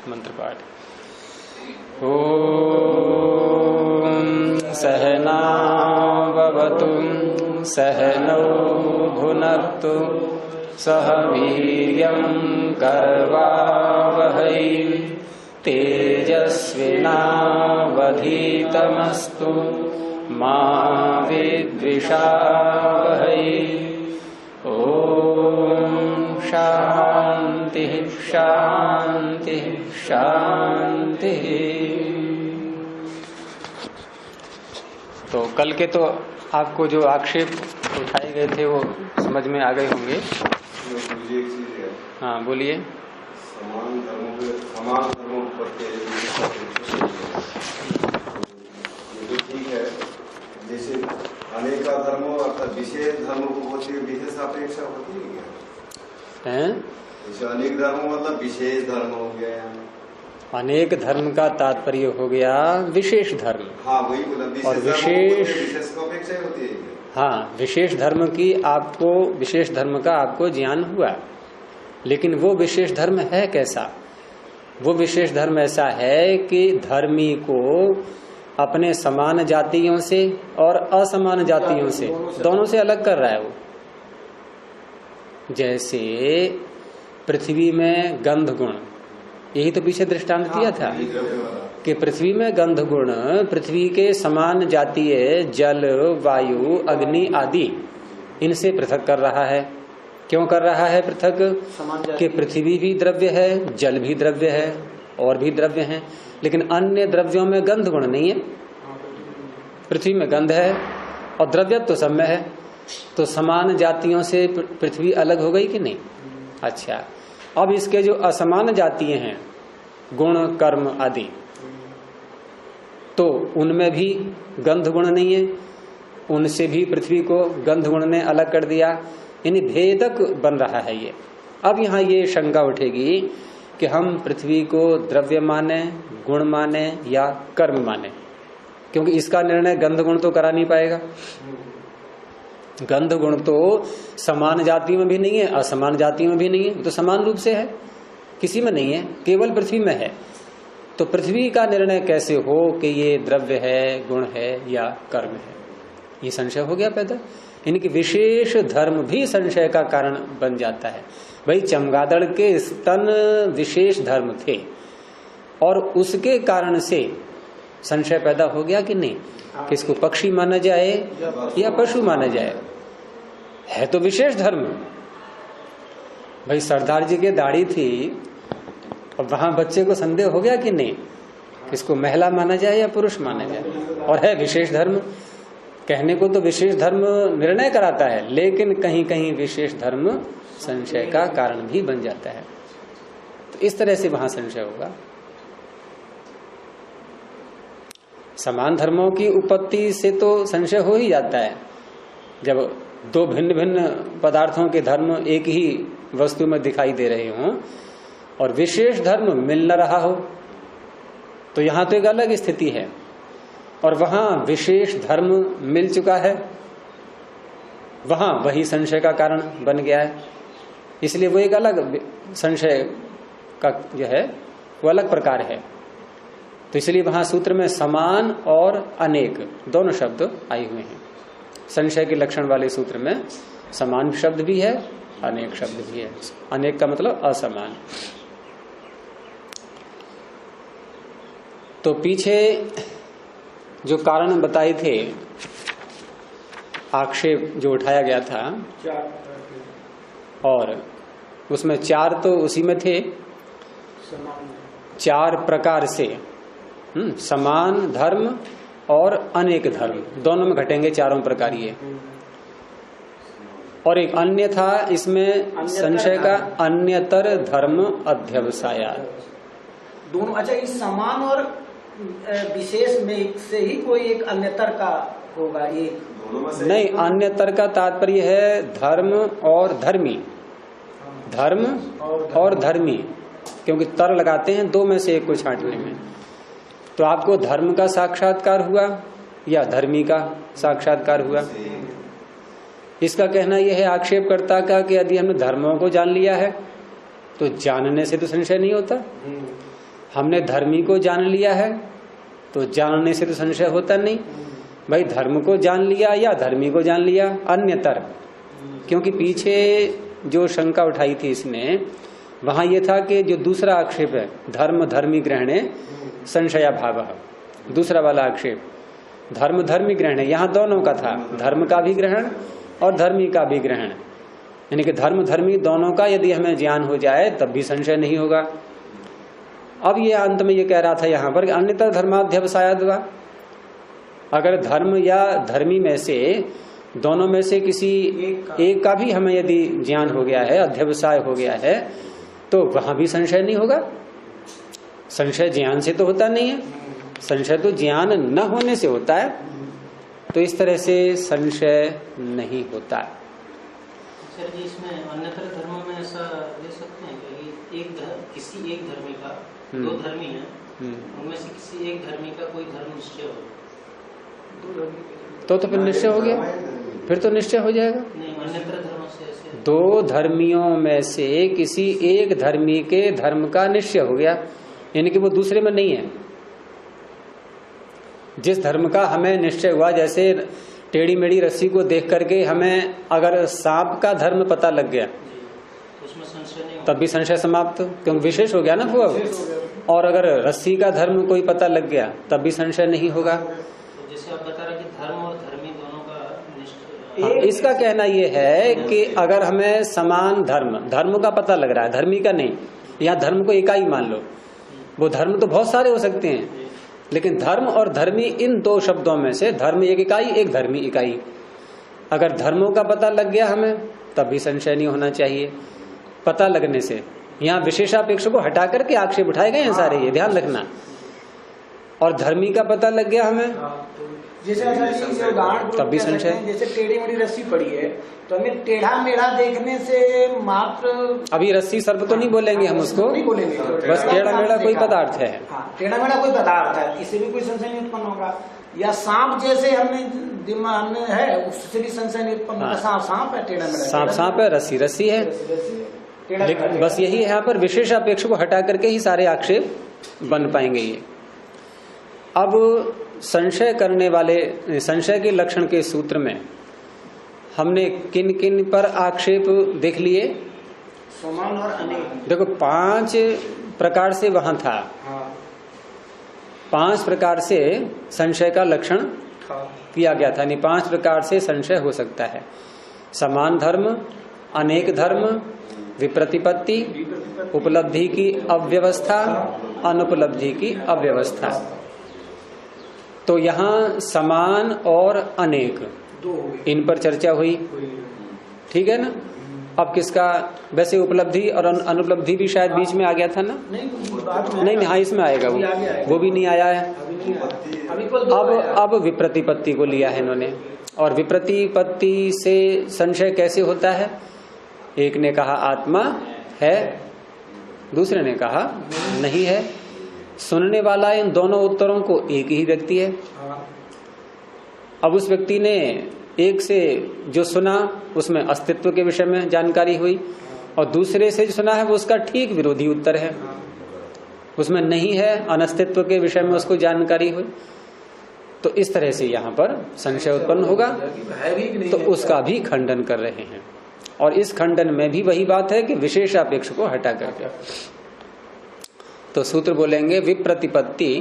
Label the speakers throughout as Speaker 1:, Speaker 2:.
Speaker 1: मंत्र पाठ। ओम सहना भवतु सहनौ भुनक्तु सह वीर्यं करवावहै तेजस्विनावधीतमस्तु मा विद्विषावहै। ओम शांति शांति शांति। तो कल के तो आपको जो आक्षेप उठाए गए थे वो समझ में आ गए होंगे। हाँ बोलिए।
Speaker 2: समान धर्मों पर ये ठीक है। जैसे अनेक धर्मों अर्थात विशेष धर्मों को होती है, विशेष अपेक्षा होती है क्या? जैसे अनेक धर्म मतलब विशेष धर्म हो गया।
Speaker 1: अनेक धर्म का तात्पर्य हो गया विशेष धर्म।
Speaker 2: हाँ वही बोला,
Speaker 1: और विशेष
Speaker 2: अपेक्षा होती है।
Speaker 1: हाँ, विशेष धर्म की आपको, विशेष धर्म का आपको ज्ञान हुआ, लेकिन वो विशेष धर्म है कैसा? वो विशेष धर्म ऐसा है कि धर्मी को अपने समान जातियों से और असमान जातियों से, दोनों से अलग कर रहा है वो। जैसे पृथ्वी में गंध गुण, यही तो पीछे दृष्टांत दिया था कि पृथ्वी में गंध गुण पृथ्वी के समान जातीय जल, वायु, अग्नि आदि इनसे पृथक कर रहा है। क्यों कर रहा है पृथक? कि पृथ्वी भी द्रव्य है, जल भी द्रव्य है और भी द्रव्य हैं, लेकिन अन्य द्रव्यों में गंध गुण नहीं है। पृथ्वी में गंध है और द्रव्यत्व तो सब में है, तो समान जातियों से पृथ्वी अलग हो गई कि नहीं? अच्छा, अब इसके जो असमान जातीय हैं, गुण, कर्म आदि, तो उनमें भी गंध गुण नहीं है, उनसे भी पृथ्वी को गंध गुण ने अलग कर दिया, यानी भेदक बन रहा है ये। अब यहाँ ये शंका उठेगी कि हम पृथ्वी को द्रव्य माने, गुण माने या कर्म माने, क्योंकि इसका निर्णय गंध गुण तो करा नहीं पाएगा। गंध गुण तो समान जाति में भी नहीं है, असमान जाति में भी नहीं है, तो समान रूप से है, किसी में नहीं है, केवल पृथ्वी में है। तो पृथ्वी का निर्णय कैसे हो कि ये द्रव्य है, गुण है या कर्म है? ये संशय हो गया पैदा। इनकी विशेष धर्म भी संशय का कारण बन जाता है। भाई चमगादड़ के स्तन विशेष धर्म थे और उसके कारण से संशय पैदा हो गया कि नहीं, किसको पक्षी माना जाए या पशु माना जाए? है तो विशेष धर्म। भाई सरदार जी के दाढ़ी थी और वहां बच्चे को संदेह हो गया कि नहीं, किसको महिला माना जाए या पुरुष माना जाए? और है विशेष धर्म। कहने को तो विशेष धर्म निर्णय कराता है, लेकिन कहीं कहीं विशेष धर्म संशय का कारण भी बन जाता है। तो इस तरह से वहां संशय होगा। समान धर्मों की उत्पत्ति से तो संशय हो ही जाता है। जब दो भिन्न भिन्न पदार्थों के धर्म एक ही वस्तु में दिखाई दे रहे हों और विशेष धर्म मिल न रहा हो, तो यहां तो एक अलग स्थिति है और वहां विशेष धर्म मिल चुका है, वहां वही संशय का कारण बन गया है। इसलिए वो एक अलग संशय का जो है वो अलग प्रकार है। तो इसलिए वहां सूत्र में समान और अनेक दोनों शब्द आए हुए हैं। संशय के लक्षण वाले सूत्र में समान शब्द भी है, अनेक शब्द भी है। अनेक का मतलब असमान। तो पीछे जो कारण बताए थे, आक्षेप जो उठाया गया था, और उसमें चार तो उसी में थे, चार प्रकार से समान धर्म और अनेक धर्म दोनों में घटेंगे चारों प्रकार ये। और एक अन्य था इसमें संशय का, अन्यतर धर्म अध्यवसायात्।
Speaker 3: दोनों। अच्छा, इस समान और विशेष में से ही कोई एक अन्यतर का होगा? ये
Speaker 1: नहीं, अन्यतर का तात्पर्य है धर्म और धर्मी, धर्म और धर्मी, क्योंकि तर लगाते हैं दो में से एक को छांटने में। तो आपको धर्म का साक्षात्कार हुआ या धर्मी का साक्षात्कार हुआ? इसका कहना यह है आक्षेपकर्ता का कि यदि हमने धर्मों को जान लिया है तो जानने से तो संशय नहीं होता। हमने धर्मी को जान लिया है तो जानने से तो संशय होता नहीं। भाई धर्म को जान लिया या धर्मी को जान लिया, अन्यतर। क्योंकि पीछे जो शंका उठाई थी इसने, वहां ये था कि जो दूसरा आक्षेप है धर्म धर्मी ग्रहणे संशया भाव, दूसरा वाला आक्षेप धर्म धर्मी ग्रहण, यहाँ दोनों का था, धर्म का भी ग्रहण और धर्मी का भी ग्रहण। यानी कि धर्म धर्मी दोनों का यदि हमें ज्ञान हो जाए तब भी संशय नहीं होगा। अब ये अंत में ये कह रहा था यहाँ पर अन्यतर धर्माध्यवसायद वा, अगर धर्म या धर्मी में से दोनों में से किसी एक का भी हमें यदि ज्ञान हो गया है, अध्यवसाय हो गया है, तो वहां भी संशय नहीं होगा। संशय ज्ञान से तो होता नहीं है, संशय तो ज्ञान न होने से होता है। तो इस तरह से संशय नहीं होता है।
Speaker 4: सर जी इसमें अन्यतर धर्म में ऐसा ले सकते हैं कि किसी एक धर्मी का दो धर्मी हैं, उनमें से किसी एक धर्मी का कोई धर्म निश्चय हो
Speaker 1: तो फिर निश्चय हो गया, फिर तो निश्चय हो जाएगा।
Speaker 4: नहीं, अन्यतर धर्म से ऐसे
Speaker 1: दो धर्मियों में से किसी एक धर्मी के धर्म का निश्चय हो गया, यानी कि वो दूसरे में नहीं है। जिस धर्म का हमें निश्चय हुआ, जैसे टेढ़ी मेढ़ी रस्सी को देख करके हमें अगर सांप का धर्म पता लग गया
Speaker 4: उसमें संशय नहीं,
Speaker 1: तब भी संशय समाप्त, क्योंकि विशेष हो गया ना वो। और अगर रस्सी का धर्म कोई पता लग गया तब भी संशय नहीं होगा।
Speaker 4: तो जैसे आप बता रहे कि धर्म और धर्मी दोनों का निश्चय।
Speaker 1: हाँ, इसका कहना ये है कि अगर हमें समान धर्म का पता लग रहा है, धर्मी का नहीं, या धर्म को इकाई मान लो, वो धर्म तो बहुत सारे हो सकते हैं, लेकिन धर्म और धर्मी इन दो शब्दों में से धर्म एक इकाई, एक धर्मी इकाई। अगर धर्मों का पता लग गया हमें तब भी संशय नहीं होना चाहिए। पता लगने से यहाँ विशेषापेक्ष को हटा करके आक्षेप उठाए गए हैं सारे, ये ध्यान रखना। और धर्मी का पता लग गया हमें
Speaker 3: जैसे उदाहरण
Speaker 1: तब भी संशय।
Speaker 3: जैसे टेढ़ी मेढ़ी रस्सी पड़ी है तो हमें टेढ़ा मेढ़ा देखने से मात्र,
Speaker 1: अभी रस्सी सर्प तो नहीं बोलेंगे हम उसको,
Speaker 3: नहीं बोलेंगे,
Speaker 1: बस टेढ़ा मेढ़ा कोई पदार्थ है।
Speaker 3: टेढ़ा मेढ़ा कोई पदार्थ है, इससे भी कोई संशय नहीं उत्पन्न होगा। या सांप जैसे हमने दिमाग में है, उससे भी संशय नहीं उत्पन्न होगा। सांप सांप है, टेढ़ा मेढ़ा
Speaker 1: सांप है, रस्सी रस्सी है। लेकिन बस यही यहाँ पर विशेषापेक्ष को हटा करके ही सारे आक्षेप बन पाएंगे। ये अब संशय करने वाले, संशय के लक्षण के सूत्र में हमने किन किन पर आक्षेप देख लिए?
Speaker 3: समान और अनेक।
Speaker 1: देखो 5 प्रकार से वहां था, 5 प्रकार से संशय का लक्षण किया गया था। यानी 5 प्रकार से संशय हो सकता है: समान धर्म, अनेक धर्म, विप्रतिपत्ति, उपलब्धि की अव्यवस्था, अनुपलब्धि की अव्यवस्था। तो यहाँ समान और अनेक, इन पर चर्चा हुई, ठीक है ना। अब किसका, वैसे उपलब्धि और अनुपलब्धि भी शायद बीच में आ गया था ना? नहीं, हाँ इसमें आएगा वो भी नहीं आया है। अब विप्रतिपत्ति को लिया है इन्होंने। और विप्रतिपत्ति से संशय कैसे होता है? एक ने कहा आत्मा है, दूसरे ने कहा नहीं है। सुनने वाला इन दोनों उत्तरों को एक ही व्यक्ति है। अब उस व्यक्ति ने एक से जो सुना उसमें अस्तित्व के विषय में जानकारी हुई, और दूसरे से जो सुना है वो उसका ठीक विरोधी उत्तर है, उसमें नहीं है, अनस्तित्व के विषय में उसको जानकारी हुई। तो इस तरह से यहाँ पर संशय उत्पन्न होगा, तो उसका भी खंडन कर रहे हैं। और इस खंडन में भी वही बात है कि विशेषापेक्ष को हटा करके। तो सूत्र बोलेंगे विप्रतिपत्ति,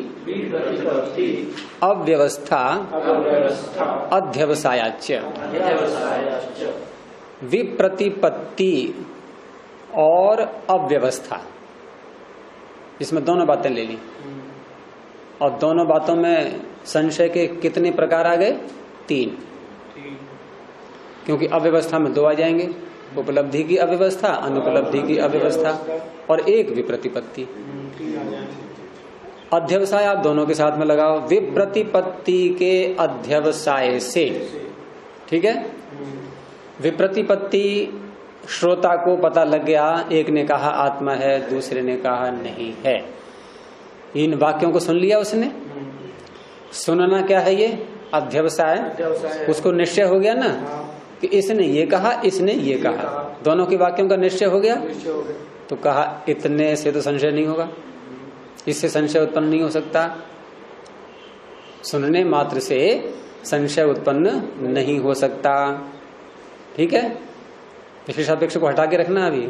Speaker 1: अव्यवस्था, अध्यवसायाच्य। विप्रतिपत्ति और अव्यवस्था, इसमें दोनों बातें ले ली। और दोनों बातों में संशय के कितने प्रकार आ गए? 3, क्योंकि अव्यवस्था में 2 आ जाएंगे, उपलब्धि की अव्यवस्था, अनुपलब्धि की अव्यवस्था, और एक विप्रतिपत्ति। अध्यवसाय आप दोनों के साथ में लगाओ। विप्रतिपत्ति के अध्यवसाय से, ठीक है। विप्रतिपत्ति श्रोता को पता लग गया, एक ने कहा आत्मा है, दूसरे ने कहा नहीं है। इन वाक्यों को सुन लिया उसने। सुनना क्या है? ये अध्यवसाय। उसको निश्चय हो गया ना कि इसने ये कहा, इसने ये कहा, दोनों के वाक्यों का निश्चय हो गया। तो कहा इतने से तो संशय नहीं होगा, इससे संशय उत्पन्न नहीं हो सकता। सुनने मात्र से संशय उत्पन्न नहीं हो सकता। ठीक है, विशेषापेक्ष को हटा के रखना अभी।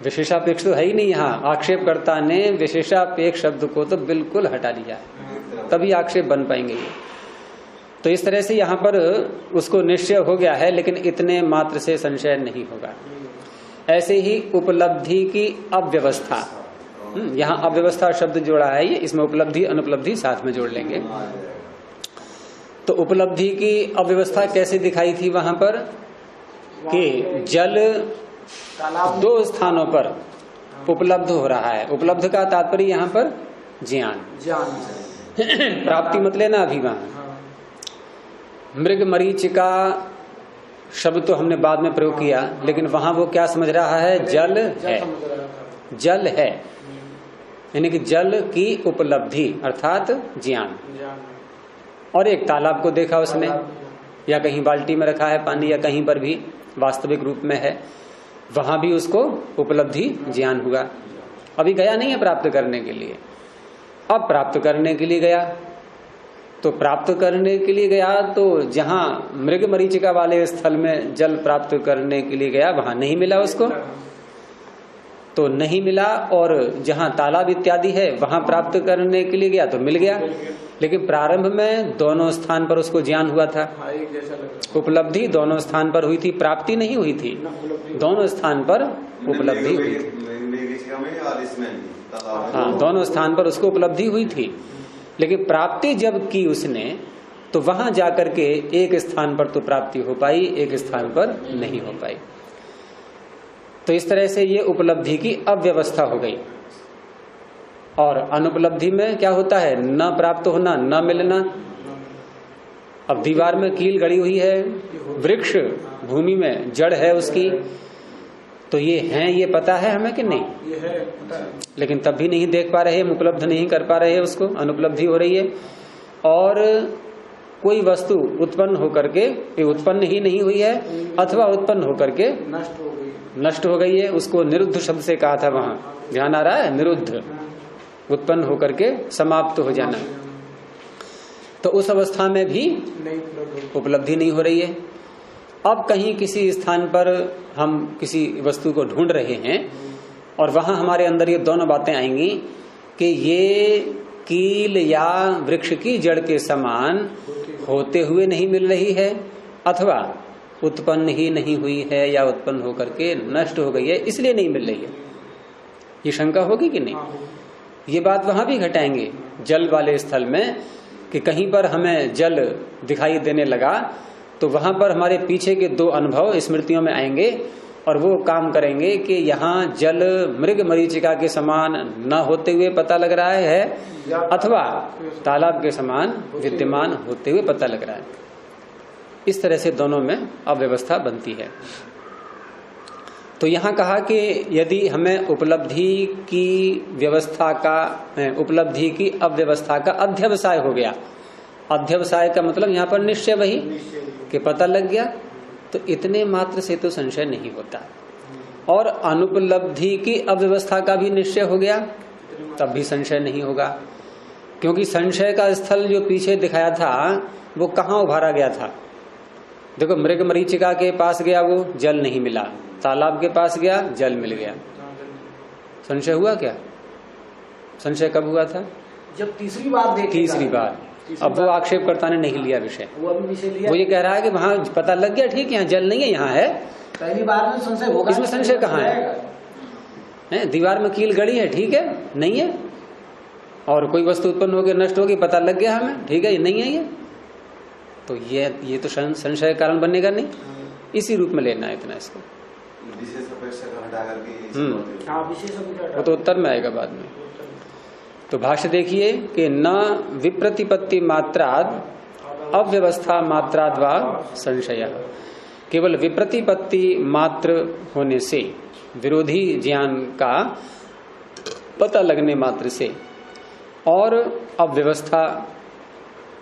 Speaker 1: विशेषापेक्ष तो है ही नहीं यहाँ। आक्षेपकर्ता ने विशेषापेक्ष शब्द को तो बिल्कुल हटा दिया है, तभी आक्षेप बन पाएंगे ये। तो इस तरह से यहाँ पर उसको निश्चय हो गया है, लेकिन इतने मात्र से संशय नहीं होगा। ऐसे ही उपलब्धि की अव्यवस्था, यहाँ अव्यवस्था शब्द जोड़ा है ये, इसमें उपलब्धि अनुपलब्धि साथ में जोड़ लेंगे। तो उपलब्धि की अव्यवस्था कैसे दिखाई थी वहां पर कि जल दो स्थानों पर उपलब्ध हो रहा है। उपलब्ध का तात्पर्य यहाँ पर ज्ञान प्राप्ति मत लेना अभी। वहां मृग मरीचिका शब्द तो हमने बाद में प्रयोग किया, लेकिन वहां वो क्या समझ रहा है? जल है, जल है, यानी कि जल की उपलब्धि अर्थात ज्ञान। और एक तालाब को देखा उसने, या कहीं बाल्टी में रखा है पानी, या कहीं पर भी वास्तविक रूप में है, वहां भी उसको उपलब्धि ज्ञान हुआ। अभी गया नहीं है प्राप्त करने के लिए, अब प्राप्त करने के लिए गया। तो प्राप्त करने के लिए गया तो जहां मृग मरीचिका वाले स्थल में जल प्राप्त करने के लिए गया वहां नहीं मिला उसको, तो नहीं मिला। और जहां तालाब इत्यादि है वहां प्राप्त करने के लिए गया तो मिल गया। लेकिन प्रारंभ में दोनों स्थान पर उसको ज्ञान हुआ था, उपलब्धि दोनों स्थान पर हुई थी, प्राप्ति नहीं हुई थी, दोनों स्थान पर उपलब्धि हुई थी। हाँ, दोनों स्थान पर उसको उपलब्धि हुई थी। लेकिन प्राप्ति जब की उसने तो वहां जाकर के एक स्थान पर तो प्राप्ति हो पाई, एक स्थान पर नहीं हो पाई। तो इस तरह से ये उपलब्धि की अव्यवस्था हो गई। और अनुपलब्धि में क्या होता है? न प्राप्त होना, न मिलना। अब दीवार में कील गड़ी हुई है, वृक्ष भूमि में जड़ है उसकी, तो ये है, ये पता है हमें कि नहीं?
Speaker 3: ये है, पता है।
Speaker 1: लेकिन तब भी नहीं देख पा रहे, हम उपलब्ध नहीं कर पा रहे उसको, अनुपलब्धि हो रही है। और कोई वस्तु उत्पन्न होकर के उत्पन्न ही नहीं हुई है, अथवा उत्पन्न होकर के नष्ट हो गई है। उसको निरुद्ध शब्द से कहा था, वहां ध्यान आ रहा है? निरुद्ध, उत्पन्न होकर के समाप्त हो जाना। तो उस अवस्था में भी उपलब्धि नहीं हो रही है। अब कहीं किसी स्थान पर हम किसी वस्तु को ढूंढ रहे हैं और वहां हमारे अंदर ये दोनों बातें आएंगी कि ये कील या वृक्ष की जड़ के समान होते हुए नहीं मिल रही है, अथवा उत्पन्न ही नहीं हुई है, या उत्पन्न होकर के नष्ट हो गई है, इसलिए नहीं मिल रही है। ये शंका होगी कि नहीं? ये बात वहां भी घटाएंगे जल वाले स्थल में, कि कहीं पर हमें जल दिखाई देने लगा तो वहां पर हमारे पीछे के दो अनुभव स्मृतियों में आएंगे और वो काम करेंगे कि यहाँ जल मृग मरीचिका के समान न होते हुए पता लग रहा है, अथवा तालाब के समान विद्यमान होते हुए पता लग रहा है। इस तरह से दोनों में अव्यवस्था बनती है। तो यहाँ कहा कि यदि हमें उपलब्धि की व्यवस्था का, उपलब्धि की अव्यवस्था का अध्यवसाय हो गया, अध्यवसाय का मतलब यहाँ पर निश्चय वही कि पता लग गया, तो इतने मात्र से तो संशय नहीं होता। और अनुपलब्धि की अव्यवस्था का भी निश्चय हो गया, तब भी संशय नहीं होगा। क्योंकि संशय का स्थल जो पीछे दिखाया था वो कहाँ उभारा गया था? देखो, मृग मरीचिका के पास गया, वो जल नहीं मिला, तालाब के पास गया, जल मिल गया। संशय हुआ क्या? संशय कब हुआ था?
Speaker 3: जब तीसरी बार देखा,
Speaker 1: तीसरी बार। अब वो आक्षेपकर्ता ने नहीं लिया विषय,
Speaker 3: वो अभी विषय लिया।
Speaker 1: वो ये कह रहा है कि वहां पता लग गया, ठीक है, यहाँ जल नहीं है, यहाँ है।
Speaker 3: पहली बार में संशय होगा,
Speaker 1: इसमें संशय कहाँ है? दीवार में कील गड़ी है, ठीक है, नहीं है। और कोई वस्तु उत्पन्न हो गई, नष्ट हो गई, पता लग गया हमें, ठीक है, ये नहीं है। ये तो ये तो संशय कारण बनेगा नहीं, इसी रूप में लेना है इतना इसको। वो तो उत्तर में आएगा बाद में। तो भाष्य देखिए कि न विप्रतिपत्ति मात्राद अव्यवस्था मात्राद वा संशय। केवल विप्रतिपत्ति मात्र होने से, विरोधी ज्ञान का पता लगने मात्र से, और अव्यवस्था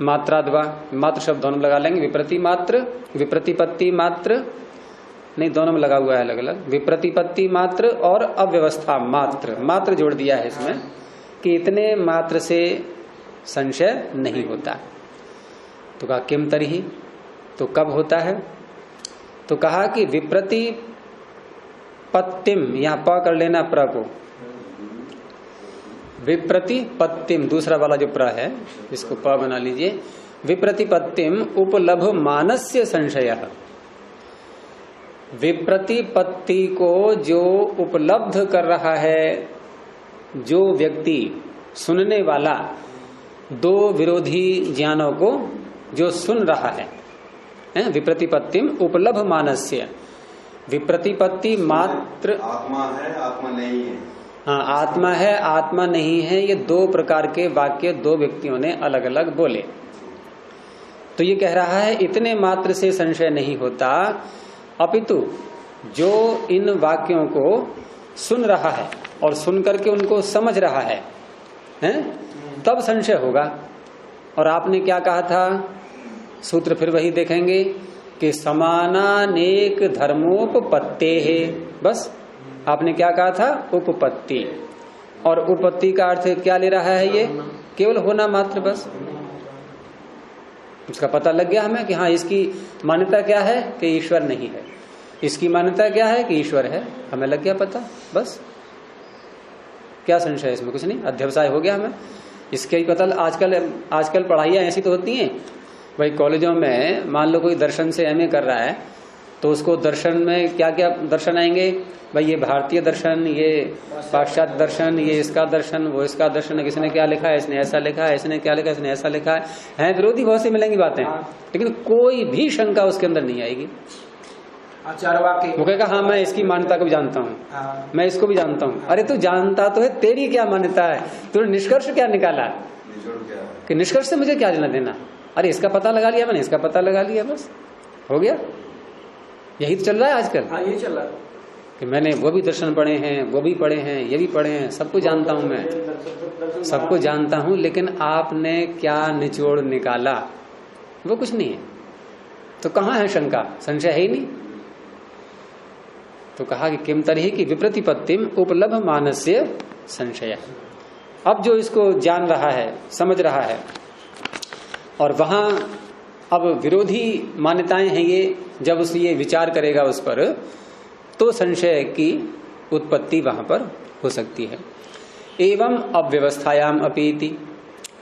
Speaker 1: मात्राद वा, मात्र शब्द दोनों लगा लेंगे, विप्रति मात्र, विप्रतिपत्ति मात्र नहीं, दोनों में लगा हुआ है अलग अलग। विप्रतिपत्ति मात्र और अव्यवस्था मात्र, मात्र जोड़ दिया है इसमें कि इतने मात्र से संशय नहीं होता। तो कहा किम तर्हि, तो कब होता है? तो कहा कि विप्रतिपत्तिम, यहां प कर लेना प्र को, विप्रतिपत्तिम दूसरा वाला जो प्र है इसको प बना लीजिए। विप्रतिपत्तिम उपलभ मानस्य संशयः, विप्रतिपत्ति को जो उपलब्ध कर रहा है जो व्यक्ति, सुनने वाला, दो विरोधी ज्ञानों को जो सुन रहा है, विप्रतिपत्तिम उपलभ मानस्य, विप्रतिपत्ति मात्र
Speaker 2: आत्मा है आत्मा नहीं है।
Speaker 1: हाँ, आत्मा है आत्मा नहीं है, ये दो प्रकार के वाक्य दो व्यक्तियों ने अलग अलग बोले। तो ये कह रहा है इतने मात्र से संशय नहीं होता, अपितु जो इन वाक्यों को सुन रहा है और सुन करके उनको समझ रहा है, तब संशय होगा। और आपने क्या कहा था? सूत्र फिर वही देखेंगे कि समानानेक धर्मोपपत्ते है। बस आपने क्या कहा था? उपपत्ति। और उपपत्ति का अर्थ क्या ले रहा है? ये केवल होना मात्र, बस उसका पता लग गया हमें कि हाँ, इसकी मान्यता क्या है कि ईश्वर नहीं है, इसकी मान्यता क्या है कि ईश्वर है, हमें लग गया पता। बस क्या संशय है इसमें? कुछ नहीं, अध्यवसाय हो गया हमें। इसके ही पता। आजकल पढ़ाइयाँ ऐसी तो होती हैं भाई, कॉलेजों में मान लो कोई दर्शन से एमए कर रहा है तो उसको दर्शन में क्या क्या दर्शन आएंगे भाई? ये भारतीय दर्शन, ये पाश्चात्य दर्शन, ये इसका दर्शन, वो इसका दर्शन, किसने क्या लिखा है, इसने ऐसा लिखा है, इसने क्या लिखा है, इसने ऐसा लिखा है। विरोधी बहुत सी मिलेंगी बातें, लेकिन कोई भी शंका उसके अंदर नहीं आएगी। वो कहेगा हाँ मैं इसकी मान्यता को भी जानता हूँ, मैं इसको भी जानता हूँ। अरे तू जानता तो है, तेरी क्या मान्यता है? तूने निष्कर्ष क्या निकाला कि निष्कर्ष से मुझे क्या लेना देना? अरे इसका पता लगा लिया मैंने, इसका पता लगा लिया, बस हो गया। यही तो चल रहा है आजकल।
Speaker 3: ये चल रहा है
Speaker 1: कि मैंने वो भी दर्शन पढ़े हैं, वो भी पढ़े हैं, ये भी पढ़े हैं, सबको जानता हूं मैं, सबको जानता हूं, लेकिन आपने क्या निचोड़ निकाला? वो कुछ नहीं है। तो कहाँ है शंका? संशय है ही नहीं। तो कहा कि किम तरही की विप्रतिपत्तिम उपलभ मानस्य संशय। अब जो इसको जान रहा है, समझ रहा है, और वहां अब विरोधी मान्यताएं हैं, ये जब उस ये विचार करेगा उस पर, तो संशय की उत्पत्ति वहां पर हो सकती है। एवं अव्यवस्थायाम अपीति,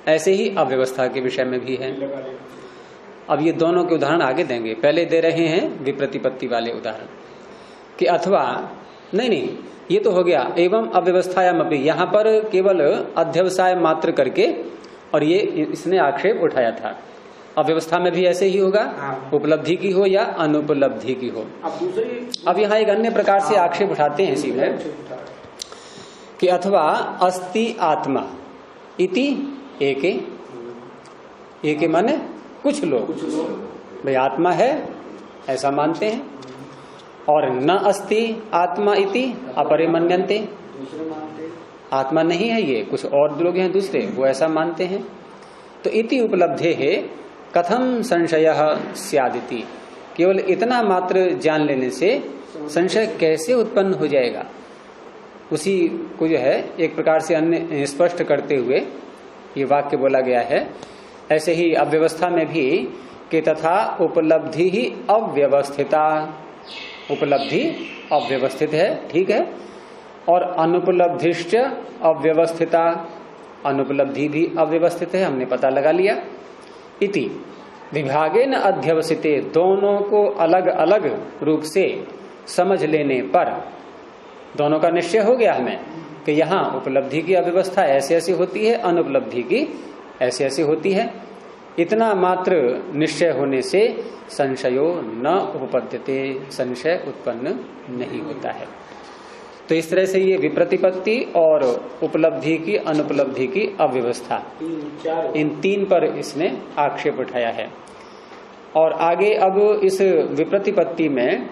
Speaker 1: ऐसे ही अव्यवस्था के विषय में भी है। अब ये दोनों के उदाहरण आगे देंगे, पहले दे रहे हैं विप्रतिपत्ति वाले उदाहरण कि अथवा नहीं, ये तो हो गया एवं अव्यवस्थायाम अपि, यहां पर केवल अध्यवसाय मात्र करके, और ये इसने आक्षेप उठाया था। अव्यवस्था में भी ऐसे ही होगा, उपलब्धि की हो या अनुपलब्धि की हो। अब यहाँ एक अन्य प्रकार से आक्षेप उठाते हैं इसी में कि अथवा अस्ति आत्मा इति एके, एके माने कुछ लोग भाई आत्मा है ऐसा मानते हैं, और न अस्ति आत्मा इति अपरे मन्यन्ते, आत्मा नहीं है ये, कुछ और लोग हैं दूसरे, वो ऐसा मानते हैं। तो इति उपलब्धे है कथम संशय स्यादिति, केवल इतना मात्र जान लेने से संशय कैसे उत्पन्न हो जाएगा, उसी को जो है एक प्रकार से अन्य स्पष्ट करते हुए ये वाक्य बोला गया है। ऐसे ही अव्यवस्था में भी कि तथा उपलब्धि ही अव्यवस्थिता, उपलब्धि अव्यवस्थित है, ठीक है, और अनुपलब्धिश्च अव्यवस्थिता, अनुपलब्धि भी अव्यवस्थित है, हमने पता लगा लिया। इति विभागेन अध्यवसिते, दोनों को अलग अलग रूप से समझ लेने पर दोनों का निश्चय हो गया हमें कि यहाँ उपलब्धि की अव्यवस्था ऐसे ऐसी होती है, अनुपलब्धि की ऐसे ऐसी होती है। इतना मात्र निश्चय होने से संशयो न उपपद्यते, संशय उत्पन्न नहीं होता है। तो इस तरह से ये विप्रतिपत्ति और उपलब्धि की अनुपलब्धि की अव्यवस्था, इन तीन पर इसने आक्षेप उठाया है। और आगे अब इस विप्रतिपत्ति में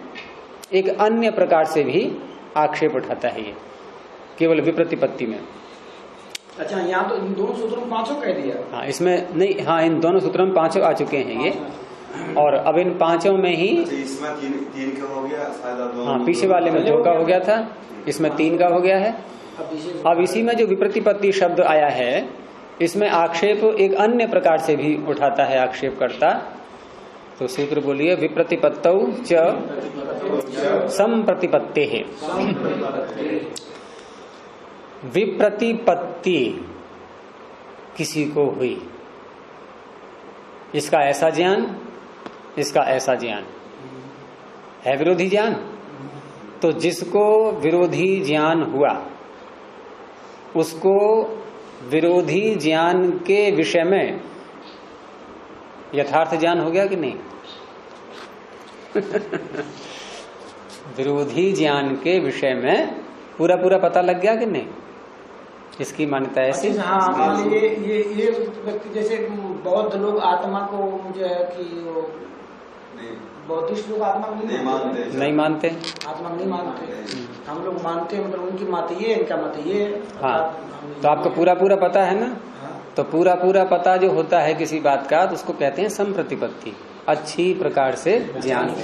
Speaker 1: एक अन्य प्रकार से भी आक्षेप उठाता है ये, केवल विप्रतिपत्ति में।
Speaker 3: अच्छा, यहाँ तो इन दोनों सूत्रों में पांचों कह दिया।
Speaker 1: हाँ, इसमें नहीं, हाँ इन दोनों सूत्रों में पांचों आ चुके हैं ये। और अब इन पांचों में ही
Speaker 2: इसमें तीन का हो गया शायद।
Speaker 1: हाँ, पीछे वाले में 2 का हो गया था, इसमें 3 का हो गया है। अब इसी में जो विप्रतिपत्ति शब्द आया है, इसमें आक्षेप एक अन्य प्रकार से भी उठाता है आक्षेप करता। तो सूत्र बोलिए, विप्रतिपत्तौ च संप्रतिपत्ते है। विप्रतिपत्ति किसी को हुई, इसका ऐसा ज्ञान, इसका ऐसा ज्ञान है, विरोधी ज्ञान। तो जिसको विरोधी ज्ञान हुआ उसको विरोधी ज्ञान के विषय में यथार्थ ज्ञान हो गया कि नहीं? विरोधी ज्ञान के विषय में पूरा पूरा पता लग गया कि नहीं? इसकी मान्यता ऐसी।
Speaker 3: हाँ, ये व्यक्ति जैसे बौद्ध लोग आत्मा को जो है कि बौद्धिस्ट लोग आत्मा को नहीं
Speaker 1: मानते,
Speaker 3: आत्मा नहीं मानते। हम लोग मानते हैं, मतलब उनकी मत ये, इनका मत ये।
Speaker 1: हाँ, तो आपको पूरा पूरा पता है ना? तो पूरा पूरा पता जो होता है किसी बात का, तो उसको कहते हैं संप्रतिपत्ति, अच्छी प्रकार से ज्ञान।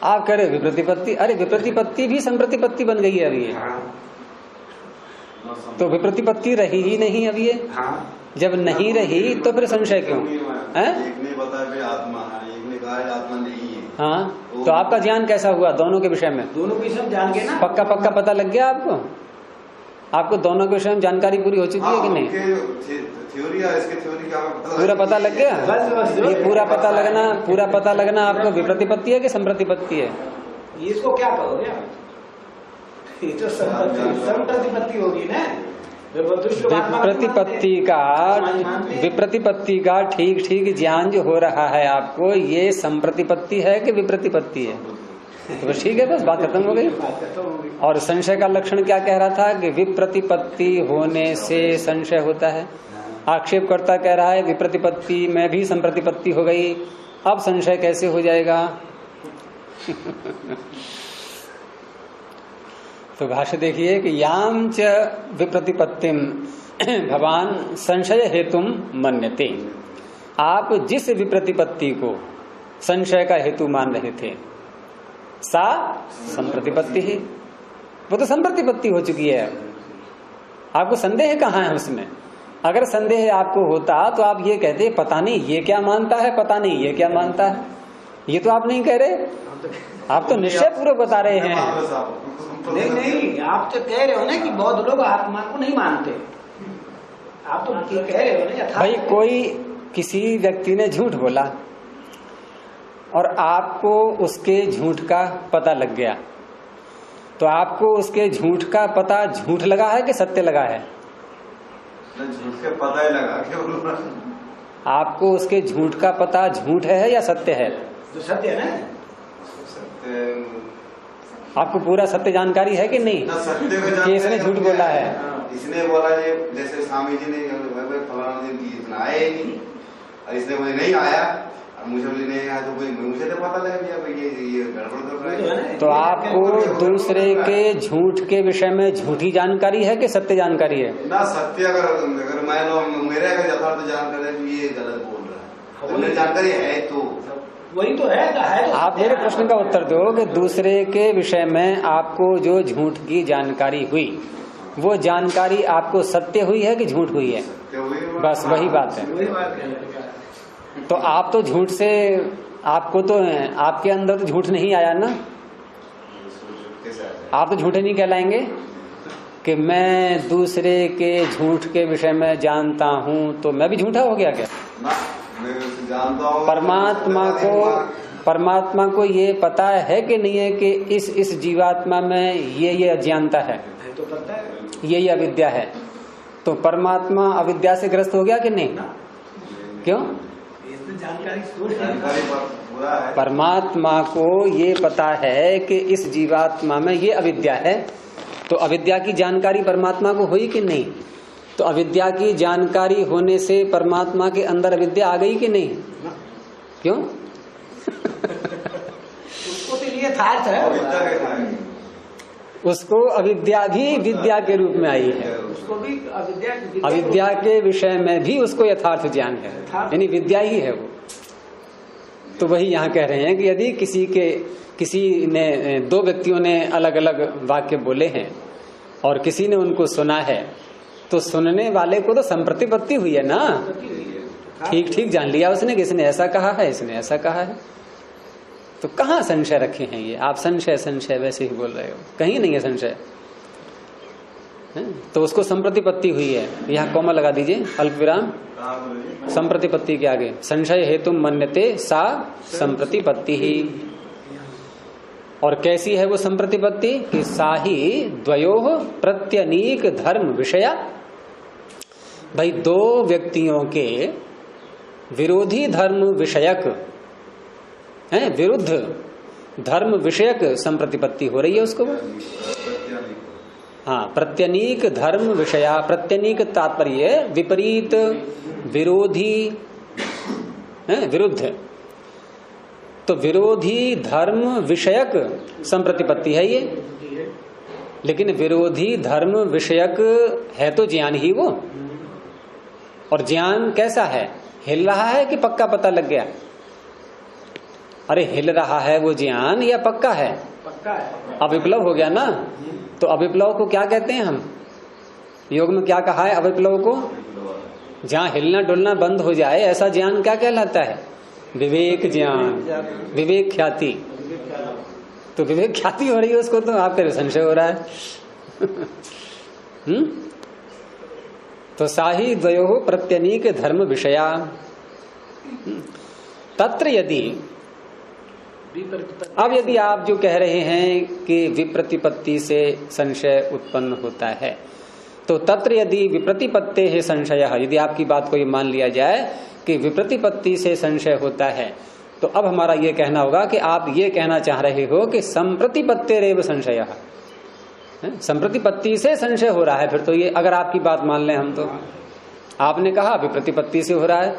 Speaker 1: आप कह रहे विप्रतिपत्ति, अरे विप्रतिपत्ति भी संप्रतिपत्ति बन गई है अभी। तो विप्रतिपत्ति रही ही नहीं अभी ये। जब नहीं रही तो फिर संशय क्यों है?
Speaker 2: एक ने बताया आत्मा है, एक ने कहा आत्मा नहीं है।
Speaker 1: हाँ, तो आपका ज्ञान कैसा हुआ दोनों के विषय में?
Speaker 3: दोनों के विषय में जान गए ना,
Speaker 1: पक्का पक्का पता लग गया आपको? आपको दोनों के विषय में जानकारी पूरी हो चुकी है कि नहीं?
Speaker 2: थ्योरी है, इसके थ्योरी का
Speaker 1: पूरा पता लग गया। ये पूरा पता लगना आपको विप्रतिपत्ति है कि संप्रतिपत्ति है?
Speaker 3: इसको क्या कहोगे आप? ये तो संप्रतिपत्ति होगी ना। विप्रतिपत्ति का ठीक ठीक ज्ञान जो हो रहा है आपको, ये संप्रतिपत्ति है कि विप्रतिपत्ति है? तो बस ठीक है, बस बात खत्म हो गई। और संशय का लक्षण क्या कह रहा था कि विप्रतिपत्ति होने से संशय होता है। आक्षेपकर्ता कह रहा है विप्रतिपत्ति में भी संप्रतिपत्ति हो गई, अब संशय कैसे हो जाएगा? तो भाष्य देखिए कि याम च विप्रतिपत्तिम भवान संशय हेतुम मन्यते। आप जिस विप्रतिपत्ति को संशय का हेतु मान रहे थे, सा संप्रतिपत्ति है, वो तो संप्रतिपत्ति हो चुकी है। आपको संदेह कहाँ है उसमें? अगर संदेह आपको होता तो आप ये कहते पता नहीं ये क्या मानता है, पता नहीं ये क्या मानता है। ये तो आप नहीं कह रहे, आप तो निश्चय पूर्वक बता रहे हैं। नहीं, आप तो कह रहे हो ना कि बौद्ध लोग आत्मा को नहीं मानते। आप तो कह रहे हो ना।
Speaker 1: भाई कोई किसी व्यक्ति ने झूठ बोला और आपको उसके झूठ का पता लग गया, तो आपको उसके झूठ का पता झूठ लगा है कि सत्य लगा है?
Speaker 2: झूठ का पता ही लगा क्या?
Speaker 1: आपको उसके झूठ का पता झूठ है या सत्य है?
Speaker 3: तो सत्य है ना।
Speaker 1: आपको पूरा सत्य जानकारी है कि नहीं? कि इसने झूठ बोला है?
Speaker 2: इसने बोला ये, जैसे स्वामी जी ने फलाना दिन इतना आया ही नहीं, और इसने बोले नहीं आया, मुझे बोले नहीं आया, तो मुझे तो पता लग गया भाई ये गड़बड़ कर रहा है।
Speaker 1: तो आपको दूसरे के झूठ के विषय में झूठी जानकारी है कि सत्य जानकारी है?
Speaker 2: ना सत्य, अगर मेरे अगर यथार्थ जानकारी है ये गलत बोल रहा है, जानकारी है तो
Speaker 3: वही तो है। तो
Speaker 1: आप मेरे प्रश्न का उत्तर दो कि दूसरे के विषय में आपको जो झूठ की जानकारी हुई, वो जानकारी आपको सत्य हुई है कि झूठ हुई है? बस वही बात है। तो आप तो झूठ से, आपको तो आपके अंदर तो झूठ नहीं आया ना। आप तो झूठे नहीं कहलाएंगे कि मैं दूसरे के झूठ के विषय में जानता हूँ, तो मैं भी झूठा हो गया क्या? परमात्मा को ये पता है कि नहीं है कि इस जीवात्मा में ये अज्ञानता है,
Speaker 3: तो पता है,
Speaker 1: ये अविद्या है। तो परमात्मा अविद्या से ग्रस्त हो गया कि नहीं? क्यों?
Speaker 3: जानकारी
Speaker 1: परमात्मा को ये पता है कि इस जीवात्मा में ये अविद्या है, तो अविद्या की जानकारी परमात्मा को हुई कि नहीं? तो अविद्या की जानकारी होने से परमात्मा के अंदर अविद्या आ गई कि नहीं? क्यों?
Speaker 3: उसको तो ये यथार्थ है,
Speaker 1: उसको अविद्या भी विद्या के रूप में आई है।
Speaker 3: उसको भी अविद्या
Speaker 1: के विषय में भी उसको यथार्थ ज्ञान है, यानी विद्या ही है वो।
Speaker 3: तो वही यहाँ कह रहे हैं कि यदि किसी ने, दो व्यक्तियों ने अलग अलग वाक्य बोले हैं और किसी ने उनको सुना है, तो सुनने वाले को तो संप्रतिपत्ति हुई है ना, ठीक ठीक जान लिया उसने कि इसने ऐसा कहा है, इसने ऐसा कहा है। तो कहाँ संशय रखे हैं ये? आप संशय संशय वैसे ही बोल रहे हो, कहीं नहीं है संशय। तो उसको संप्रतिपत्ति हुई है। यहाँ कॉमा लगा दीजिए, अल्प विराम, संप्रतिपत्ति के आगे संशय हेतु मन्यते सा संप्रतिपत्ति ही। और कैसी है वो संप्रतिपत्ति? कि साही द्वयोः प्रत्यनीक धर्म विषया। भाई दो व्यक्तियों के विरोधी धर्म विषयक है, विरुद्ध धर्म विषयक संप्रतिपत्ति हो रही है उसको। हाँ, प्रत्यनीक धर्म विषया, प्रत्यनीक तात्पर्य विपरीत, विरोधी, विरुद्ध। तो विरोधी धर्म विषयक संप्रतिपत्ति है ये, लेकिन विरोधी धर्म विषयक है तो ज्ञान ही वो। और ज्ञान कैसा है? हिल रहा है कि पक्का पता लग गया? अरे हिल रहा है वो ज्ञान या पक्का है?
Speaker 4: पक्का है।
Speaker 3: अविप्लव हो गया ना। तो अविप्लव को क्या कहते हैं हम? योग में क्या कहा है अविप्लव को? जहां हिलना डुलना बंद हो जाए ऐसा ज्ञान क्या कहलाता है? विवेक ज्ञान, विवेक ख्याति। तो विवेक ख्याति हो रही है उसको, तो आपका संशय हो रहा है। तो साही द्वयोः प्रत्यनीक धर्म विषया। तत्र यदि, अब यदि आप जो कह रहे हैं कि विप्रतिपत्ति से संशय उत्पन्न होता है, तो तत्र यदि विप्रतिपत्ते है संशय, यदि आपकी बात को ये मान लिया जाए कि विप्रतिपत्ति से संशय होता है, तो अब हमारा ये कहना होगा कि आप ये कहना चाह रहे हो कि संप्रतिपत्तेरेव संशय, संप्रतिपत्ति से संशय हो रहा है। फिर तो ये, अगर आपकी बात मान लें हम, तो आपने कहा विप्रतिपत्ति से हो रहा है,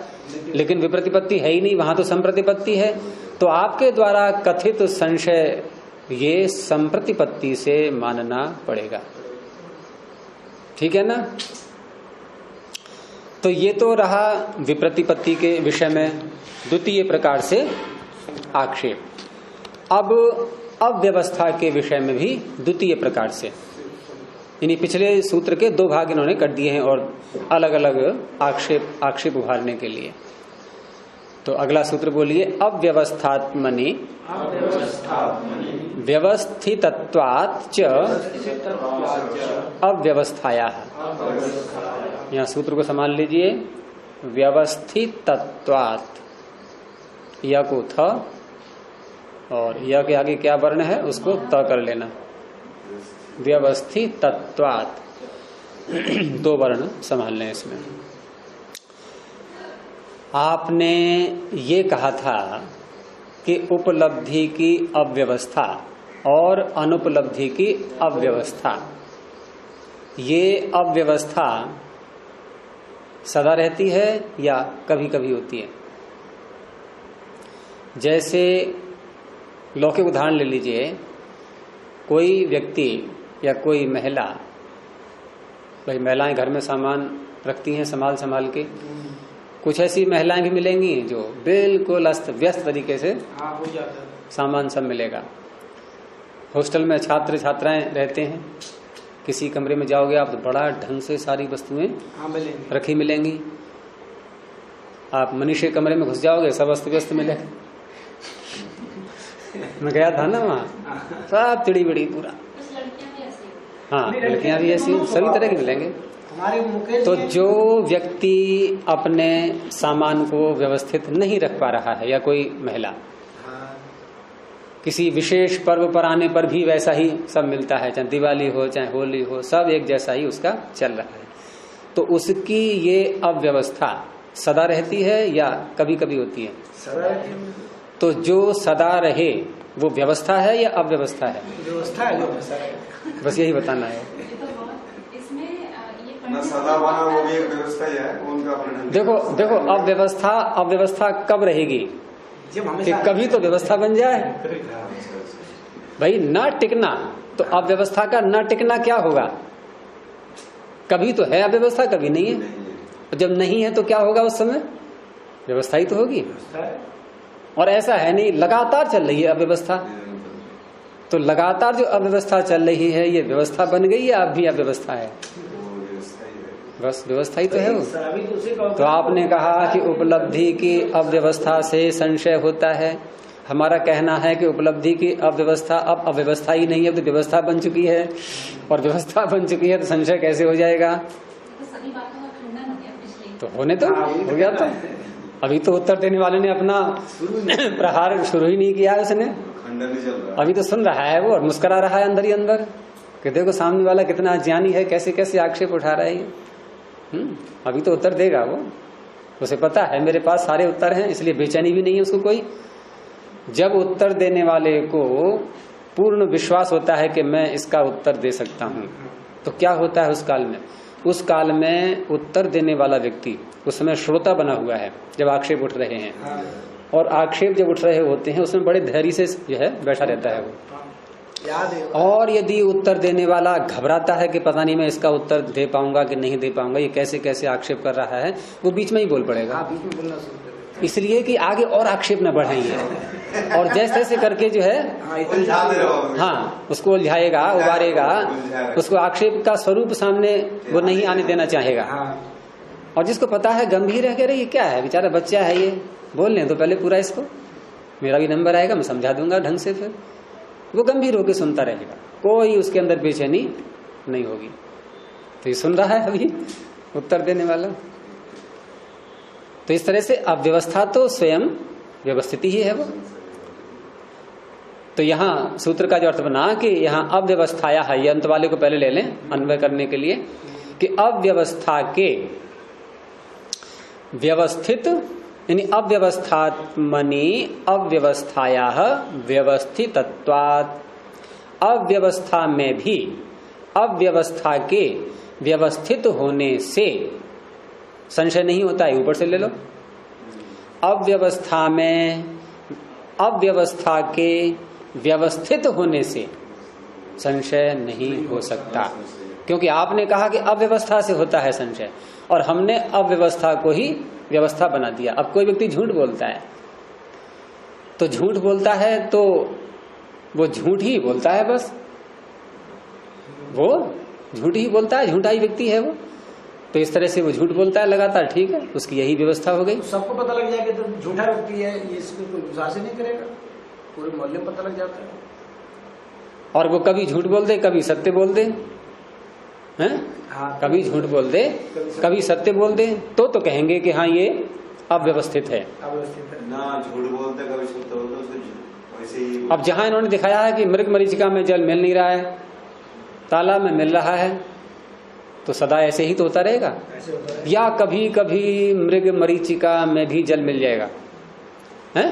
Speaker 3: लेकिन विप्रतिपत्ति है ही नहीं, वहां तो संप्रतिपत्ति है। तो आपके द्वारा कथित संशय ये संप्रतिपत्ति से मानना पड़ेगा, ठीक है ना। तो ये तो रहा विप्रतिपत्ति के विषय में द्वितीय प्रकार से आक्षेप। अब अव्यवस्था के विषय में भी द्वितीय प्रकार से, इन्हीं पिछले सूत्र के दो भाग इन्होंने कर दिए हैं और अलग अलग आक्षेप उभारने के लिए। तो अगला सूत्र बोलिए, अव्यवस्थात्मनि व्यवस्थितत्वात् च अव्यवस्थायाः। यहाँ सूत्र को संभाल लीजिए, व्यवस्थितत्वात्, या को थ और या के आगे क्या वर्ण है उसको त कर लेना, व्यवस्थितत्वात्, दो वर्ण संभाल लें इसमें। आपने ये कहा था कि उपलब्धि की अव्यवस्था और अनुपलब्धि की अव्यवस्था, ये अव्यवस्था सदा रहती है या कभी कभी होती है? जैसे लौकिक उदाहरण ले लीजिए, कोई व्यक्ति या कोई महिला, भाई महिलाएं घर में सामान रखती हैं संभाल संभाल के, कुछ ऐसी महिलाएं भी मिलेंगी जो बिल्कुल अस्त व्यस्त तरीके से
Speaker 4: हो जाता है,
Speaker 3: सामान सब मिलेगा। हॉस्टल में छात्र छात्राएं रहते हैं, किसी कमरे में जाओगे आप तो बड़ा ढंग से सारी वस्तुएं रखी मिलेंगी। आप मनीष के कमरे में घुस जाओगे सब अस्त व्यस्त मिलेगा। मैं गया था ना वहाँ, सब चिड़ी बिड़ी पूरा। हाँ, लड़कियां भी ऐसी सभी तरह की मिलेंगे। तो जो व्यक्ति अपने सामान को व्यवस्थित नहीं रख पा रहा है, या कोई महिला किसी विशेष पर्व पर आने पर भी वैसा ही सब मिलता है, चाहे दिवाली हो चाहे होली हो, सब एक जैसा ही उसका चल रहा है, तो उसकी ये अव्यवस्था सदा रहती है या कभी कभी होती है?
Speaker 4: सदा रहती है।
Speaker 3: तो जो सदा रहे वो व्यवस्था है या अव्यवस्था है?
Speaker 4: व्यवस्था है,
Speaker 3: बस यही बताना है।
Speaker 2: सदा बना वो भी एक व्यवस्था ही है, उनका अपना।
Speaker 3: देखो अव्यवस्था कब रहेगी? कि कभी तो व्यवस्था बन जाए भाई। ना टिकना, तो अव्यवस्था का ना टिकना क्या होगा? कभी तो है अव्यवस्था, कभी नहीं है। जब नहीं है तो क्या होगा उस समय? व्यवस्था ही तो होगी।
Speaker 1: और ऐसा है नहीं, लगातार चल रही है अव्यवस्था। तो लगातार जो अव्यवस्था चल रही है, ये व्यवस्था बन गई या अब भी अव्यवस्था है? बस व्यवस्था ही तो है वो। तो आपने कहा कि उपलब्धि की अव्यवस्था से संशय होता है। हमारा कहना है कि उपलब्धि की अव्यवस्था अब अव्यवस्था ही नहीं है, तो व्यवस्था बन चुकी है, और व्यवस्था बन चुकी है तो संशय कैसे हो जाएगा? तो होने तो हो गया। तो अभी तो उत्तर देने वाले ने अपना प्रहार शुरू ही नहीं किया है उसने, अभी तो सुन रहा है वो और मुस्कुरा रहा है अंदर ही अंदर कि देखो सामने वाला कितना ज्ञानी है, कैसे कैसे आक्षेप उठा रहा है। अभी तो उत्तर देगा वो, उसे पता है मेरे पास सारे उत्तर हैं, इसलिए बेचैनी भी नहीं है उसको कोई। जब उत्तर देने वाले को पूर्ण विश्वास होता है कि मैं इसका उत्तर दे सकता हूं, तो क्या होता है उस काल में? उस काल में उत्तर देने वाला व्यक्ति उस समय श्रोता बना हुआ है जब आक्षेप उठ रहे हैं, और आक्षेप जब उठ रहे होते हैं उसमें बड़े धैर्य से जो है बैठा रहता है वो। और यदि उत्तर देने वाला घबराता है कि पता नहीं मैं इसका उत्तर दे पाऊंगा कि नहीं दे पाऊंगा, ये कैसे कैसे आक्षेप कर रहा है, वो बीच में ही बोल पड़ेगा, इसलिए कि आगे और आक्षेप न बढ़ाइए, और जैसे तैसे करके जो है हाँ उसको उलझाएगा, उबारेगा, उसको आक्षेप का स्वरूप सामने वो नहीं आने देना चाहेगा। और जिसको पता है गंभीर है, कह रहे ये क्या है, बेचारा बच्चा है, ये बोलने तो पहले पूरा इसको, मेरा भी नंबर आएगा, मैं समझा दूंगा ढंग से, फिर वो गंभीर होकर सुनता रहेगा, कोई उसके अंदर बेचैनी नहीं होगी। तो ये सुन रहा है अभी उत्तर देने वाला। तो इस तरह से अव्यवस्था तो स्वयं व्यवस्थित ही है वो। तो यहाँ सूत्र का जो अर्थ बना कि यहाँ अव्यवस्थाया है, ये अंत वाले को पहले ले लें अन्वय करने के लिए, कि अव्यवस्था के व्यवस्थित यानी अव्यवस्थात्मनि अव्यवस्थाया व्यवस्थितत्वात्, अव्यवस्था में भी अव्यवस्था के व्यवस्थित होने से संशय नहीं होता है। ऊपर से ले लो, अव्यवस्था में अव्यवस्था के व्यवस्थित होने से संशय नहीं हो सकता, क्योंकि आपने कहा कि अव्यवस्था से होता है संशय, और हमने अव्यवस्था को ही व्यवस्था बना दिया। अब कोई व्यक्ति झूठ बोलता है, तो झूठ बोलता है तो वो झूठ ही बोलता है, बस वो झूठ ही बोलता है, झूठा ही व्यक्ति है वो। तो इस तरह से वो झूठ बोलता है लगातार, ठीक है, उसकी यही व्यवस्था हो गई।
Speaker 5: सबको पता लग जाएगा तो झूठा व्यक्ति है, ये इसमें कोई विश्वास ही नहीं करेगा, पूरे मोहल्ले में पता लग जाता है।
Speaker 1: और वो कभी झूठ बोल दे, कभी सत्य बोल दे, हैं?
Speaker 5: हाँ,
Speaker 1: कभी झूठ बोल दे, कभी सत्य बोल दे, तो कहेंगे कि हाँ ये अव्यवस्थित है।
Speaker 2: ना झूठ बोलते कभी सत्य बोलते, वैसे ही।
Speaker 1: अब जहां इन्होंने दिखाया है कि मृग मरीचिका में जल मिल नहीं रहा है, तालाब में मिल रहा है, तो सदा ऐसे ही तो होता रहेगा, या कभी कभी मृग मरीचिका में भी जल मिल जाएगा, है?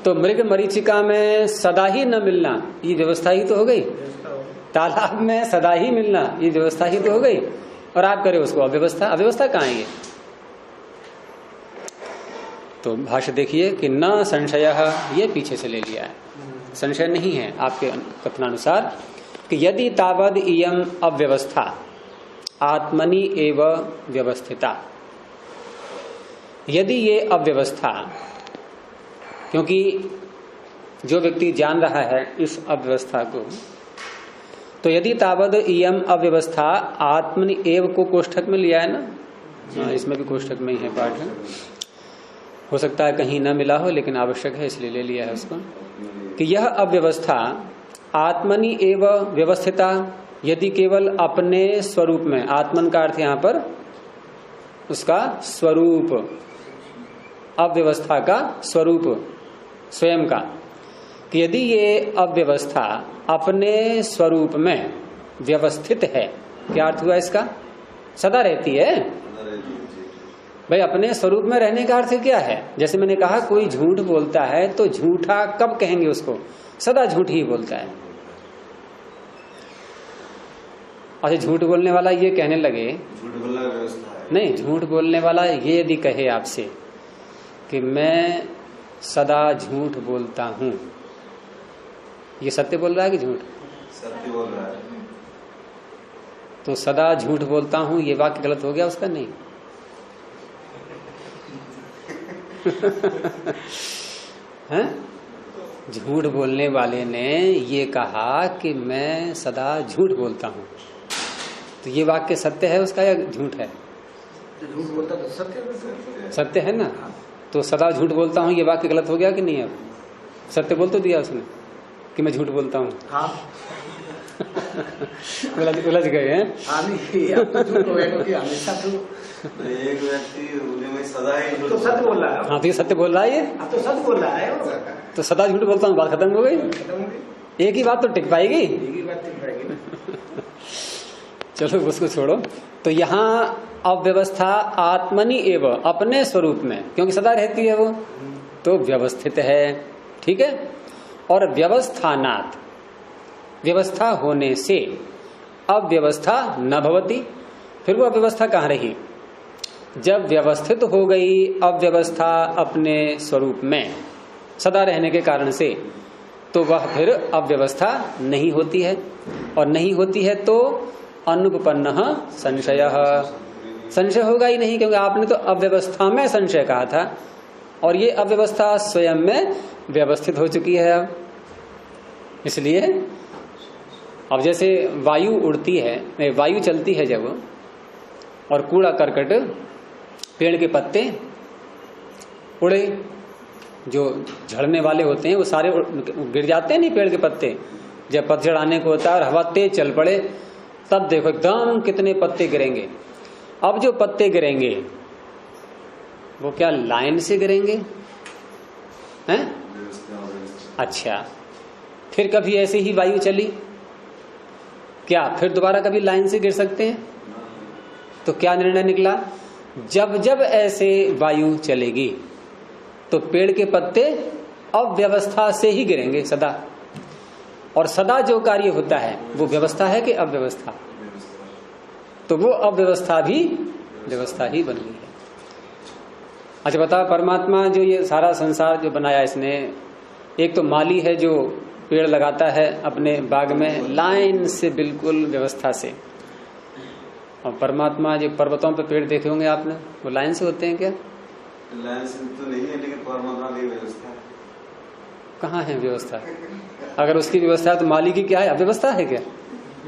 Speaker 1: तो मृग मरीचिका में सदा ही न मिलना, ये व्यवस्था ही तो हो गई। तालाब में सदा ही मिलना, ये व्यवस्था ही तो हो गई, और आप करें उसको अव्यवस्था। अव्यवस्था कहाँ है ये? तो भाष्य देखिए कि न संशय, ये पीछे से ले लिया है, संशय नहीं है आपके कथनानुसार, कि यदि तावद इयम अव्यवस्था आत्मनि एव व्यवस्थिता, यदि ये अव्यवस्था, क्योंकि जो व्यक्ति जान रहा है इस अव्यवस्था को, तो यदि तावद इयम अव्यवस्था आत्मनि एव को कोष्ठक में लिया है ना, इसमें भी कोष्ठक में ही है पाठ है, हो सकता है कहीं न मिला हो लेकिन आवश्यक है इसलिए ले लिया है उसको, कि यह अव्यवस्था आत्मनि एव व्यवस्थिता, यदि केवल अपने स्वरूप में, आत्मन का अर्थ यहां पर उसका स्वरूप, अव्यवस्था का स्वरूप स्वयं का, कि यदि ये अव्यवस्था अपने स्वरूप में व्यवस्थित है, क्या अर्थ हुआ इसका? सदा रहती है भाई। अपने स्वरूप में रहने का अर्थ क्या है? जैसे मैंने कहा कोई झूठ बोलता है तो झूठा कब कहेंगे उसको? सदा झूठ ही बोलता है। अच्छा, झूठ बोलने वाला ये कहने लगे,
Speaker 2: झूठ बोलना व्यवस्था है
Speaker 1: नहीं, झूठ बोलने वाला ये यदि कहे आपसे कि मैं सदा झूठ बोलता हूं, ये सत्य बोल रहा है कि झूठ?
Speaker 2: सत्य बोल रहा है।
Speaker 1: तो सदा झूठ बोलता हूं ये वाक्य गलत हो गया उसका? नहीं हैं? झूठ बोलने वाले ने ये कहा कि मैं सदा झूठ बोलता हूं, तो ये वाक्य सत्य है उसका या झूठ है?
Speaker 5: झूठ बोलता तो सत्य
Speaker 1: सत्य है ना। तो सदा झूठ बोलता हूं ये वाक्य गलत हो गया कि नहीं? अब सत्य बोल तो दिया उसने कि मैं झूठ बोलता हूं।
Speaker 5: हाँ
Speaker 1: उलझ गए हैं।
Speaker 5: झूठ हो गया क्योंकि हमेशा तो
Speaker 2: एक व्यक्ति में सदा ही
Speaker 5: तो सत्य बोल रहा है।
Speaker 1: हाँ, तो ये सत्य बोल रहा है, ये
Speaker 5: अब तो सत्य बोल रहा है।
Speaker 1: तो सदा झूठ बोलता हूँ, बात खत्म हो गई। एक ही बात तो टिक पाएगी।
Speaker 5: एक ही बात टिक पाएगी।
Speaker 1: चलो उसको छोड़ो। तो यहाँ अव्यवस्था आत्मनि एव, अपने स्वरूप में, क्योंकि सदा रहती है वो, तो व्यवस्थित है। ठीक है। और व्यवस्थानात्, व्यवस्था होने से अव्यवस्था न भवति। फिर वो अव्यवस्था कहाँ रही? जब व्यवस्थित हो गई अव्यवस्था अपने स्वरूप में सदा रहने के कारण से, तो वह फिर अव्यवस्था नहीं होती है। और नहीं होती है तो अनुपपन्न संशय, संशय होगा ही नहीं, क्योंकि आपने तो अव्यवस्था में संशय कहा था और ये अव्यवस्था स्वयं में व्यवस्थित हो चुकी है अब। इसलिए अब जैसे वायु उड़ती है, वायु चलती है जब, और कूड़ा करकट, पेड़ के पत्ते उड़े, जो झड़ने वाले होते हैं वो सारे गिर जाते हैं नहीं पेड़ के पत्ते। जब पतझड़ आने को होता है और हवा तेज चल पड़े, तब देखो एकदम कितने पत्ते गिरेंगे। अब जो पत्ते गिरेंगे वो क्या लाइन से गिरेंगे हैं? अच्छा, फिर कभी ऐसे ही वायु चली, क्या फिर दोबारा कभी लाइन से गिर सकते हैं? तो क्या निर्णय निकला? जब जब ऐसे वायु चलेगी तो पेड़ के पत्ते अव्यवस्था से ही गिरेंगे सदा। और सदा जो कार्य होता है वो व्यवस्था है कि अव्यवस्था? तो वो अव्यवस्था भी व्यवस्था ही बन गई है। अच्छा बताओ, परमात्मा जो ये सारा संसार जो बनाया इसने, एक तो माली है जो पेड़ लगाता है अपने बाग में लाइन से, बिल्कुल व्यवस्था से। और परमात्मा जो पर्वतों पे पेड़ देखे होंगे आपने, वो लाइन से होते हैं क्या?
Speaker 2: लाइन से तो नहीं है, लेकिन परमात्मा की व्यवस्था है।
Speaker 1: कहाँ है व्यवस्था? अगर उसकी व्यवस्था है तो माली की क्या है? अव्यवस्था है क्या?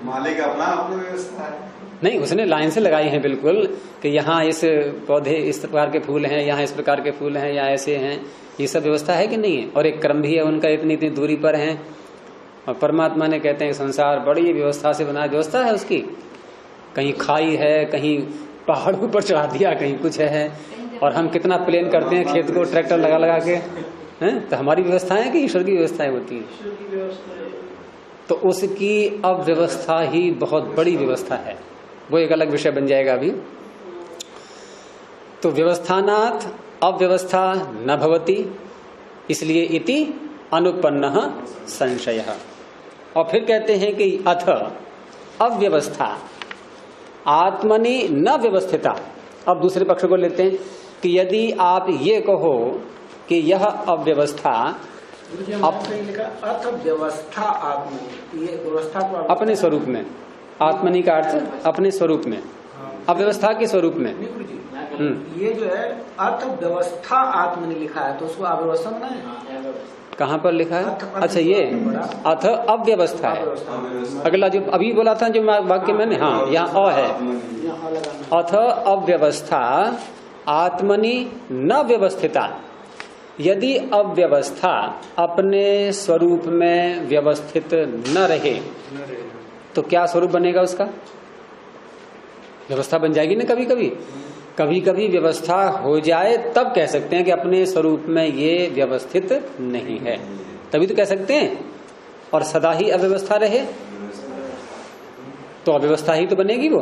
Speaker 2: मालिक अपना व्यवस्था है।
Speaker 1: नहीं, उसने लाइन से लगाई है बिल्कुल, कि यहाँ इस पौधे इस प्रकार के फूल हैं, यहाँ इस प्रकार के फूल हैं, यहाँ ऐसे हैं। ये सब व्यवस्था है कि नहीं है? और एक क्रम भी है उनका, इतनी इतनी दूरी पर है। और परमात्मा ने कहते हैं संसार बड़ी व्यवस्था से बना, व्यवस्था है उसकी। कहीं खाई है, कहीं पहाड़ ऊपर चढ़ा दिया, कहीं कुछ है। और हम कितना प्लेन करते हैं खेत को ट्रैक्टर लगा लगा के, हैं? तो हमारी व्यवस्था है कि ईश्वर की व्यवस्थाएं होती है? तो उसकी अव्यवस्था ही बहुत बड़ी व्यवस्था है, वो एक अलग विषय बन जाएगा अभी। तो व्यवस्थानात् अव्यवस्था न भवति, इसलिए इति अनुपन्न संशय। और फिर कहते हैं कि अथ अव्यवस्था आत्मनि न व्यवस्थिता। अब दूसरे पक्ष को लेते हैं कि यदि आप ये कहो कि यह अव्यवस्था
Speaker 5: अर्थ व्यवस्था आत्मनि, ये व्यवस्था को
Speaker 1: अपने स्वरूप में, आत्मनि का अर्थ अपने स्वरूप में, अव्यवस्था के स्वरूप में।
Speaker 5: ये जो है अर्थ व्यवस्था आत्मनि लिखा है, तो उसको अव्यवस्था बनाए।
Speaker 1: कहाँ पर लिखा है? अच्छा, ये अथ अव्यवस्था है। अगला जो अभी बोला था जो वाक्य मैंने, हाँ यहाँ अ है। अथ अव्यवस्था आत्मनि न व्यवस्थिता। यदि अव्यवस्था अपने स्वरूप में व्यवस्थित न रहे तो क्या स्वरूप बनेगा उसका? व्यवस्था बन जाएगी ना कभी कभी। कभी कभी व्यवस्था हो जाए तब कह सकते हैं कि अपने स्वरूप में ये व्यवस्थित नहीं है, तभी तो कह सकते हैं। और सदा ही अव्यवस्था रहे तो अव्यवस्था ही तो बनेगी वो।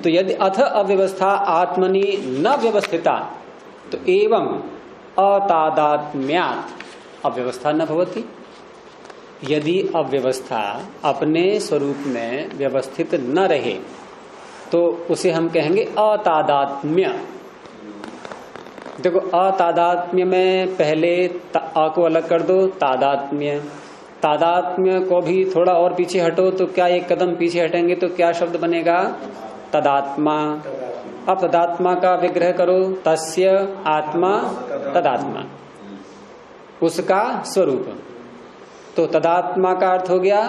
Speaker 1: तो यदि अथ अव्यवस्था आत्मनि न व्यवस्थिता तो एवं अतादात्म्यात् अव्यवस्था न भवति। यदि अव्यवस्था अपने स्वरूप में व्यवस्थित न रहे तो उसे हम कहेंगे अतादात्म्य। देखो, अतादात्म्य में पहले अ को अलग कर दो, तादात्म्य। तादात्म्य को भी थोड़ा और पीछे हटो तो क्या एक कदम पीछे हटेंगे तो क्या शब्द बनेगा? तदात्मा। अब तदात्मा का विग्रह करो, तस्य आत्मा तदात्मा। उसका स्वरूप। तो तदात्मा का अर्थ हो गया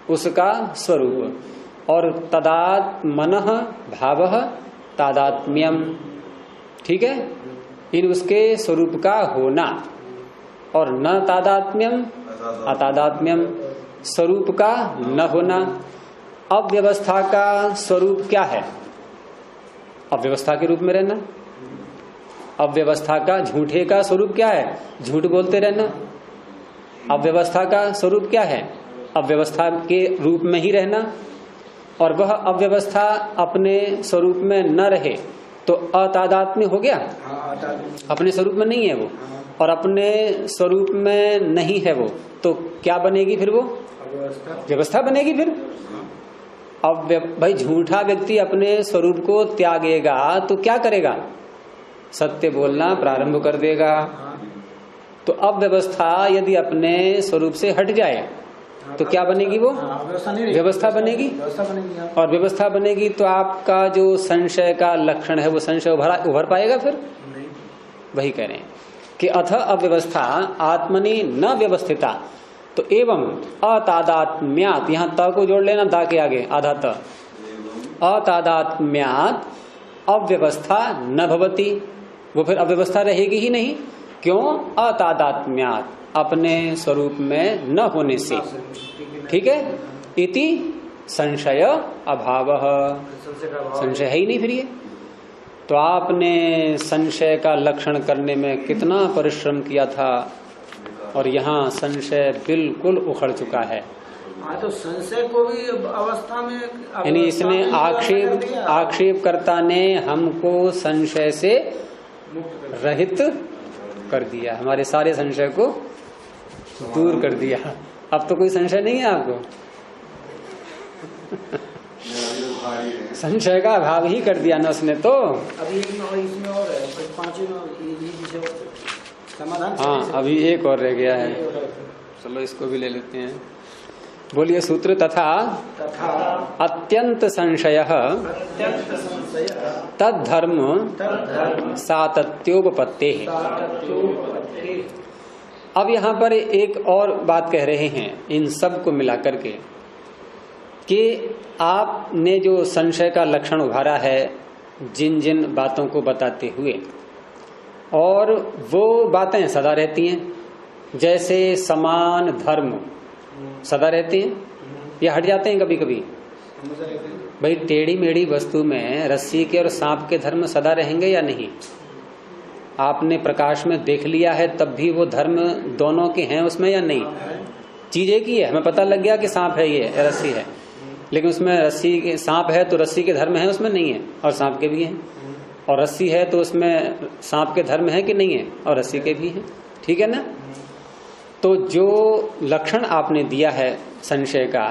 Speaker 1: उसका स्वरूप, और तदात्मनः भावः तादात्म्यम, ठीक है, इन उसके स्वरूप का होना, और न तादात्म्यम अतादात्म्यम, स्वरूप का न होना। अव्यवस्था का स्वरूप क्या है? अव्यवस्था के रूप में रहना। अव्यवस्था का, झूठे का स्वरूप क्या है? झूठ बोलते रहना। अव्यवस्था का स्वरूप क्या है? अव्यवस्था के रूप में ही रहना। और वह अव्यवस्था अपने स्वरूप में न रहे तो अतादात्म्य हो गया, अपने स्वरूप में नहीं है वो, और अपने स्वरूप में नहीं है वो, तो क्या बनेगी फिर? वो व्यवस्था बनेगी फिर। अब भाई झूठा व्यक्ति अपने स्वरूप को त्यागेगा तो क्या करेगा? सत्य बोलना प्रारंभ कर देगा। तो अब व्यवस्था यदि अपने स्वरूप से हट जाए तो क्या बनेगी? वो व्यवस्था बनेगी। और व्यवस्था बनेगी तो आपका जो संशय का लक्षण है वो संशय उभर पाएगा फिर? वही कह रहे हैं कि अथ अव्यवस्था आत्मनि न व्यवस्थिता, तो एवं अतादात्म्यात्, यहां त को जोड़ लेना, दा के आगे आधा त, अतादात्म्यात् अव्यवस्था न भवति, वो फिर अव्यवस्था रहेगी ही नहीं। क्यों? अतादात्म्यात्, अपने स्वरूप में न होने से, ठीक है। इति संशय अभावः, संशय है ही नहीं फिर ये। तो आपने संशय का लक्षण करने में कितना परिश्रम किया था, और यहाँ संशय बिल्कुल उखड़ चुका है।
Speaker 5: तो संशय को भी अवस्था में,
Speaker 1: यानी इसने आक्षेपकर्ता ने हमको संशय से रहित कर दिया, हमारे सारे संशय को दूर कर दिया। अब तो कोई संशय नहीं है आपको। संशय का अभाव ही कर दिया ना उसने तो।
Speaker 5: अभी इसमें और है, पांचवें में समाधान।
Speaker 1: हाँ, अभी एक और रह गया है, चलो इसको भी ले लेते हैं। बोलिए सूत्र। तथा अत्यंत संशय तद्धर्म सातत्योपपत्ते। अब यहाँ पर एक और बात कह रहे हैं इन सब को मिला करके कि आपने जो संशय का लक्षण उभारा है जिन जिन बातों को बताते हुए, और वो बातें सदा रहती हैं। जैसे समान धर्म सदा रहते हैं या हट जाते हैं कभी कभी? भाई टेढ़ी मेढ़ी वस्तु में रस्सी के और सांप के धर्म सदा रहेंगे या नहीं? आपने प्रकाश में देख लिया है तब भी वो धर्म दोनों के हैं उसमें या नहीं? चीज एक ही है, हमें पता लग गया कि सांप है ये रस्सी है, लेकिन उसमें रस्सी के सांप है तो रस्सी के धर्म है उसमें नहीं है, और सांप के भी हैं। और रस्सी है तो उसमें सांप के धर्म है कि नहीं है, और रस्सी के भी हैं, ठीक है ना। तो जो लक्षण आपने दिया है संशय का,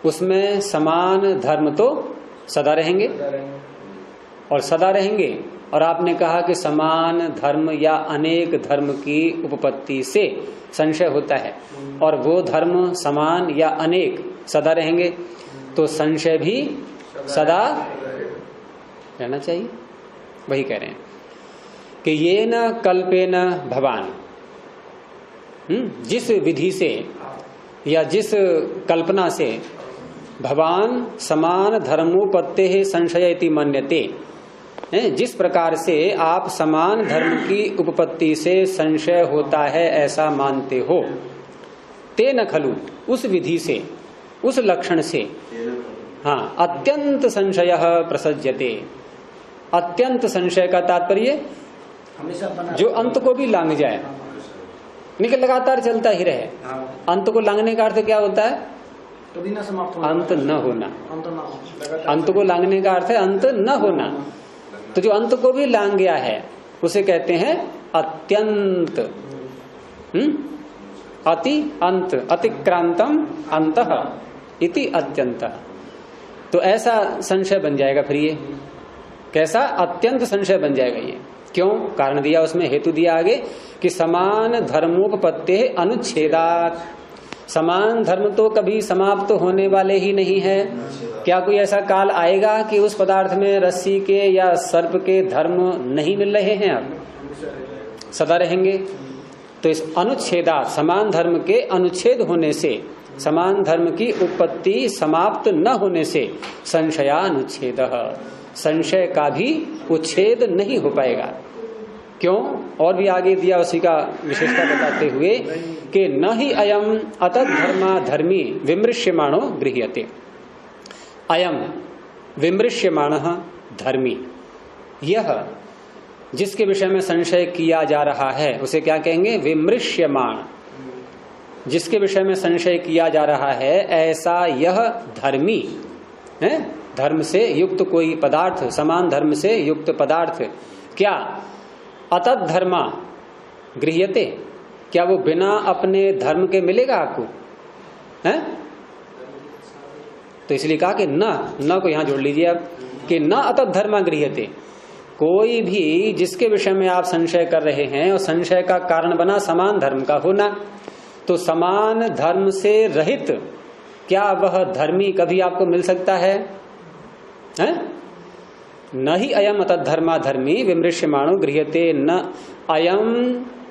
Speaker 1: उसमें समान धर्म तो सदा रहेंगे, और सदा रहेंगे। और आपने कहा कि समान धर्म या अनेक धर्म की उपपत्ति से संशय होता है, और वो धर्म समान या अनेक सदा रहेंगे, तो संशय भी सदा रहना चाहिए। वही कह रहे हैं कि ये न कल्पेन भवान, जिस विधि से या जिस कल्पना से भवान समान धर्मोपत्ते संशयति मन्यते, जिस प्रकार से आप समान धर्म की उपपत्ति से संशय होता है ऐसा मानते हो, तेन खलु, उस विधि से, उस लक्षण से, हाँ, अत्यंत संशय प्रसज्यते। अत्यंत संशय का तात्पर्य जो अंत को भी लांग जाए, निकल लगातार चलता ही रहे। अंत को लांगने का अर्थ क्या होता है?
Speaker 5: कभी न समाप्त होना,
Speaker 1: अंत न होना। अंत को लांगने का अर्थ है अंत न होना। तो जो अंत को भी लांग गया है उसे कहते हैं अत्यंत। अति अंत, अतिक्रांतम अंतः इति अत्यंत। तो ऐसा संशय बन जाएगा फिर ये। कैसा? अत्यंत संशय बन जाएगा ये। क्यों? कारण दिया उसमें, हेतु दिया आगे कि समान धर्मोपपत्ते अनुच्छेदात्। समान धर्म तो कभी समाप्त तो होने वाले ही नहीं है। क्या कोई ऐसा काल आएगा कि उस पदार्थ में रस्सी के या सर्प के धर्म नहीं मिल रहे हैं? अब सदा रहेंगे। तो इस अनुच्छेदा समान धर्म के अनुच्छेद होने से, समान धर्म की उत्पत्ति समाप्त न होने से संशयानुच्छेद, संशय का भी उच्छेद नहीं हो पाएगा। क्यों? और भी आगे दिया उसी का विशेषता बताते हुए कि न ही अयम अतद्धर्मा धर्मी विमृश्यमाणो गृह्यते। अयम विमृश्यमाण धर्मी, यह जिसके विषय में संशय किया जा रहा है उसे क्या कहेंगे? विमृश्यमाण। जिसके विषय में संशय किया जा रहा है ऐसा यह धर्मी है, धर्म से युक्त कोई पदार्थ, समान धर्म से युक्त पदार्थ, क्या अतत् धर्मा गृह्यते, क्या वो बिना अपने धर्म के मिलेगा आपको? है? तो इसलिए कहा कि न को यहां जोड़ लीजिए अब, कि न अतत् धर्मा गृह्यते। कोई भी जिसके विषय में आप संशय कर रहे हैं और संशय का कारण बना समान धर्म का होना, तो समान धर्म से रहित क्या वह धर्मी कभी आपको मिल सकता है? न ही अयम अतद्धर्मा धर्मी विमृश्यमाणो गृह्यते, न अयम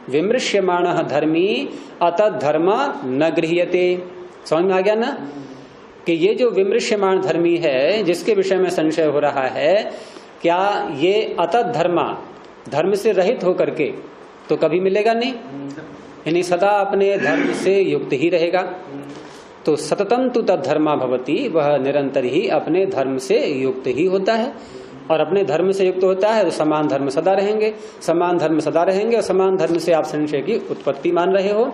Speaker 1: विमृश्यमाण धर्मी अतद्धर्मा न गृह्यते। समझ में आ गया ना कि ये जो विमृश्यमाण धर्मी है जिसके विषय में संशय हो रहा है, क्या ये अतद्धर्मा धर्म से रहित होकर के तो कभी मिलेगा नहीं, यानी सदा अपने धर्म से युक्त ही रहेगा। तो सततम तु तद्धर्मा भवति, वह निरंतर ही अपने धर्म से युक्त ही होता है, और अपने धर्म से युक्त होता है तो समान धर्म सदा रहेंगे, समान धर्म सदा रहेंगे, और समान धर्म से आप संशय की उत्पत्ति मान रहे हो।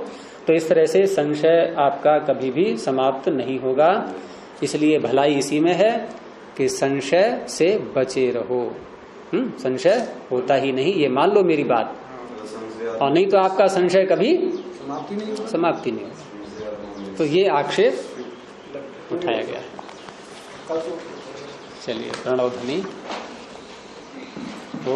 Speaker 1: तो इस तरह से संशय आपका कभी भी समाप्त नहीं होगा। इसलिए भलाई इसी में है कि संशय से बचे रहो। संशय होता ही नहीं, ये मान लो मेरी बात, और नहीं तो आपका संशय कभी समाप्ति नहीं होगा। तो ये आक्षेप उठाया गया है। चलिए प्रणव ध्वनि। ओ